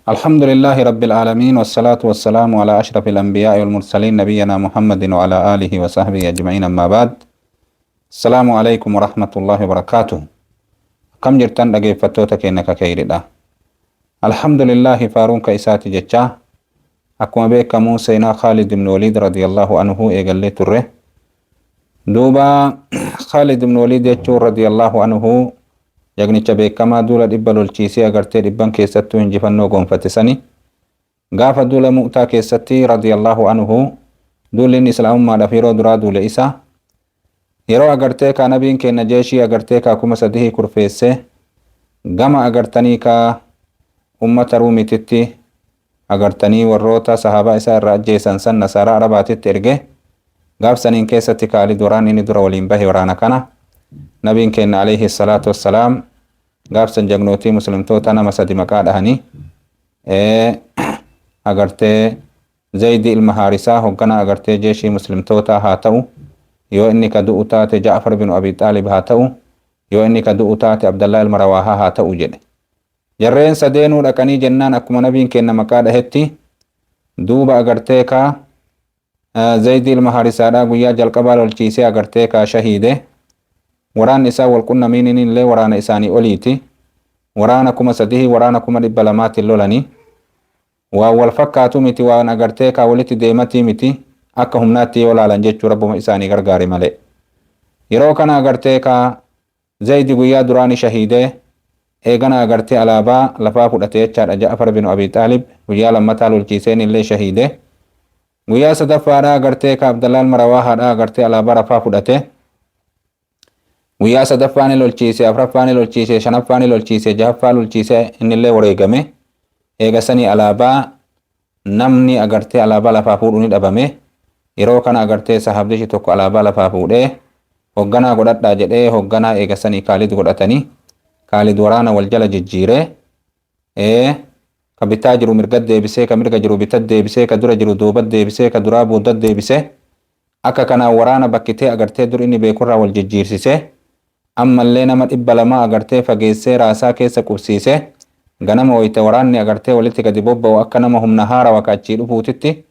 الحمد لله رب العالمين والصلاة والسلام على أشرف الأنبياء والمرسلين نبينا محمد وعلى آله وصحبه أجمعين أما بعد. السلام عليكم ورحمة الله وبركاته. كم جرتان دقي فتوتك إنك كيردا. الحمد لله فارون كإساتي جتشا أكما بيك موسينا خالد بن وليد رضي الله عنه إيقال تره دوبا خالد بن وليد يجور رضي الله عنه jagnicha beekamaa duula dhibba lolchiisee agartee dhibban keessattuu injifannoo gonfatisani gaafa duula mu'taa keessatti radiyallahu anhu duulli islaamummaadhaaf yeroo duraa duule isa yeroo agartee ka nabiin kenna jeeshii agartee ka 3,000 kurfeesse gama agartanii ka ummata ruumititti agartanii warroota sahaabaa isaa irraa ajjeesan san nasaaraa arabaatitti erge gaafsaniin keessatti Khaalid waraan inni dura waliin bahe waraana kana nabiin kenna alayhi salatu wassalaam gaafsan jagnootii muslimtoota nama sadi maqaa dhahanii agartee Zayd ilma Haarisaa hoggana agartee jeeshii muslimtoota haa ta'u yoo inni ka du'u taate Ja'far bin Abi Xaalib haa ta'u yoo inni ka du'u taate Abdallah ilma Rawaahaa haa ta'u jedhe. Jarreen sadeenuu dhaqanii jennaan akkuma nabiin kenna maqaa dhahetti duuba agartee ka Zayd ilma Haarisaadhaa guyyaa jalqabaa lolchiisee agartee ka shahiide waraan isaa walqunnamiin illee waraana isaanii oliiti waraana 3,000 waraana 200 lolanii waan wal fakkaatu miti waan agartee ka walitti deematii miti akka humnaatti yoo laalan jechuu rabbuma isaanii gargaare malee yeroo kana agartee ka Zayd guyyaa duraanii shahiidee eegana agartee alaabaa lafaa fudhatee jechaadha Ja'far bin Abi Xaalib guyyaa lammataa lolchiiseen illee shahiidee guyyaa sadaffaadhaa agartee ka Abdallah ilma Rawaahaadhaa agartee alaabaa lafaa fudhatee guyyaa sadaffaan lolchiise afraffaan lolchiise shanaffaan lolchiise jahaffaan lolchiise innillee wareegame eegasanii alaabaa namni agartee alaabaa lafaa fuudhu ni dhabame yeroo kana agartee sahaabdichi tokko alaabaa lafaa fuudhee hogganaa godhadhaa jedhee hogganaa eegasanii Khaalid godhatanii Khaalid waraana wal jala jijjiiree ka bitaa jiru mirgat deebisee ka mirga jiru bitat deebisee ka dura jiru duubat deebisee ka duraa booddat deebisee akka kana waraana bakkitee agartee dur inni beekurraa wal jijjiirsisee ammallee nama 200 agartee fageessee raasaa keessa qubsiise ganama wayita waraanni agartee walitti gadi bobba'u akka nama humna haarawaa kaachii dhufuutitti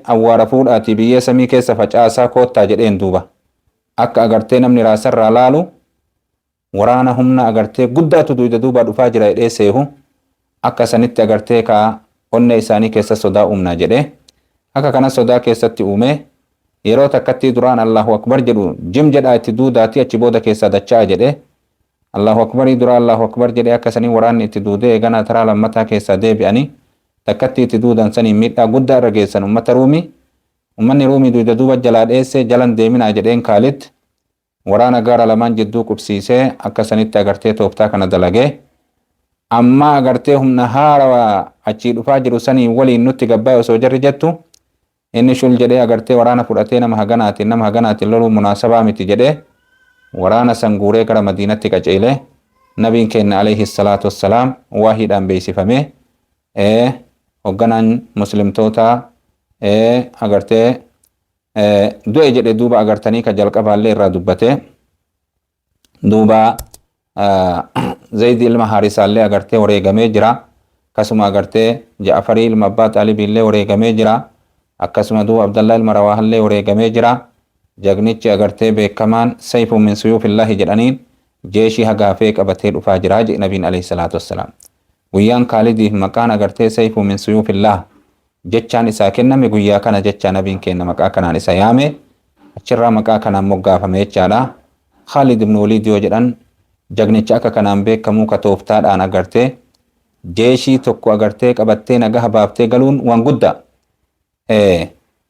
awwaara fuudhaatii biyyee samii keessa facaasaa koottaa jedheen duuba akka agartee namni raasarraa laalu waraana humna agartee guddaatu duyda duuba dhufaa jira jedhee seehu akka sanitti agartee ka onne isaanii keessa sodaa uumnaa jedhee akka kana sodaa keessatti uumee yeroo takkatti duraan Allahu Akbar jedhu jim jedhaa itti duudaati achi booda keessaa dachaa jedhe Allahu Akbarii dura Allahu Akbar jedhe akkasanii waraanni itti duudee eegana taraa lammataa keessaa deebi'anii takkatti itti duudan sanii miidhaa guddaa irra geessan ummanni ruumii duyda duuba jalaa dheessee jalan deeminaa jedheen Khaalid waraana gaara lamaan jidduu qubsiisee akkasanitti agartee tooftaa kana dalagee amma agartee humna haarawaa achii dhufaa jiru sanii waliin nutti gabbaa'e osoo jarri jettu inni shul jedhee agartee waraana fudhatee nama haganaatiin loluu munaasabaa miti jedhee waraana san guuree gara Madiinatti qaceelee nabiin kenna alayhi salaatu wassalaam waahiidhaan beeksifamee hogganaan muslimtoota agartee du'e jedhe duuba agartanii ka jalqabaallee irraa dubbate duuba Zayd ilma Haarisaallee agartee wareegamee jira akkasuma agartee Ja'farii ilma Abbaa Xaalibillee wareegamee jira akkasuma duuba Abdallah ilma Rawaahallee wareegamee jira jagnichi agartee beekamaan sayfu min suyuufillaahi jedhaniin jeeshii hagaafee qabatee dhufaa jira jedhe nabiin alayhi salaatu wassalaam guyyaan Khaalidiif maqaan agartee sayfu min suyuufillaah jechaan isaa kenname guyyaa kana jechaa nabiin kenna maqaa kanaan isa yaame achirraa maqaa kanaan moggaafame jechaadha Khaalid ibn Waliid yoo jedhan jagnicha akka kanaan beekamuu ka tooftaadhaan agartee jeeshii tokko agartee qabattee nagaha baaftee galuun waan guddaa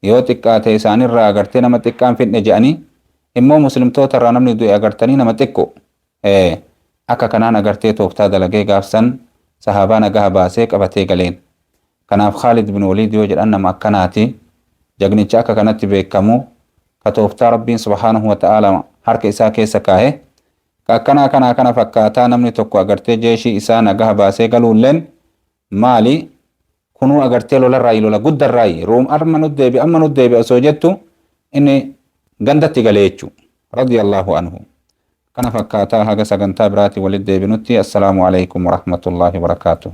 yoo xiqqaate isaanirraa agartee nama xiqqaan fidne jedhanii immoo muslimtoota irraa namni du'e agartanii nama xiqqo akka kanaan agartee tooftaa dalagee gaafsan sahaabaa nagaha baasee qabatee galeen kanaaf Khaalid bin Waliid yoo jedhan nama akkanaati jagnicha akka kanatti beekamu ka tooftaa rabbiin subhaanahu wa ta'aala harka isaa keessa kaa'e akkanaa kana fakkaataa namni tokko agartee jeeshii isaa nagaha baasee galuulleen maali kunuu agartee lolarraayi lola guddarraayi ruum amma nu deebi osoo jettu inni gandatti galee jechuu radiyallahu anhu kana fakkaataa haga sagantaa biraatii walitti deebinutti assalaamu alaykum warahmatullaahi wabarakaatuh